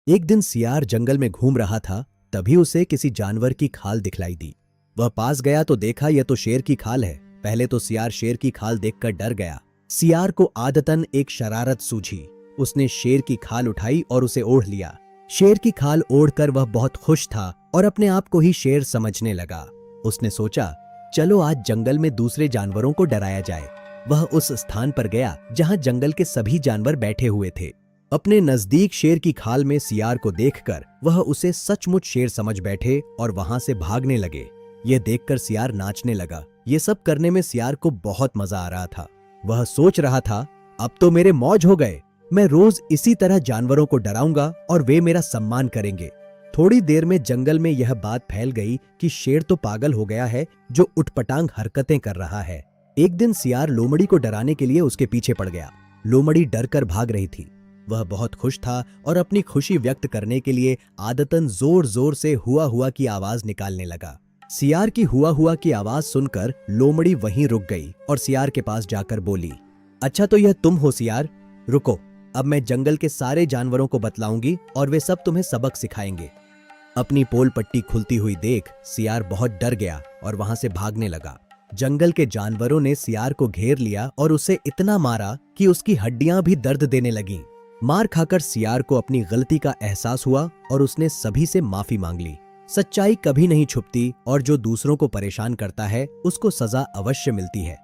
एक दिन सियार जंगल में घूम रहा था। तभी उसे किसी जानवर की खाल दिखलाई दी। वह पास गया तो देखा यह तो शेर की खाल है। पहले तो सियार शेर की खाल देखकर डर गया। सियार को आदतन एक शरारत सूझी। उसने शेर की खाल उठाई और उसे ओढ़ लिया। शेर की खाल ओढ़कर वह बहुत खुश था और अपने आप को ही शेर समझने लगा। उसने सोचा, चलो आज जंगल में दूसरे जानवरों को डराया जाए। वह उस स्थान पर गया जहां जंगल के सभी जानवर बैठे हुए थे। अपने नजदीक शेर की खाल में सियार को देखकर वह उसे सचमुच शेर समझ बैठे और वहां से भागने लगे। यह देखकर सियार नाचने लगा। ये सब करने में सियार को बहुत मजा आ रहा था। वह सोच रहा था, अब तो मेरे मौज हो गए। मैं रोज इसी तरह जानवरों को डराऊंगा और वे मेरा सम्मान करेंगे। थोड़ी देर में जंगल में यह बात फैल गई कि शेर तो पागल हो गया है जो उटपटांग हरकतें कर रहा है। एक दिन सियार लोमड़ी को डराने के लिए उसके पीछे पड़ गया। लोमड़ी डरकर भाग रही थी। वह बहुत खुश था और अपनी खुशी व्यक्त करने के लिए आदतन जोर जोर से हुआ हुआ की आवाज निकालने लगा। सियार की हुआ की आवाज सुनकर लोमड़ी वहीं रुक गई और सियार के पास जाकर बोली, अच्छा तो यह तुम हो सियार? रुको, अब मैं जंगल के सारे जानवरों को बतलाऊंगी और वे सब तुम्हें सबक सिखाएंगे। अपनी पोल पट्टी खुलती हुई देख सियार बहुत डर गया और वहां से भागने लगा। जंगल के जानवरों ने सियार को घेर लिया और उसे इतना मारा कि उसकी हड्डियां भी दर्द देने लगीं। मार खाकर सियार को अपनी गलती का एहसास हुआ और उसने सभी से माफी मांग ली। सच्चाई कभी नहीं छुपती और जो दूसरों को परेशान करता है उसको सजा अवश्य मिलती है।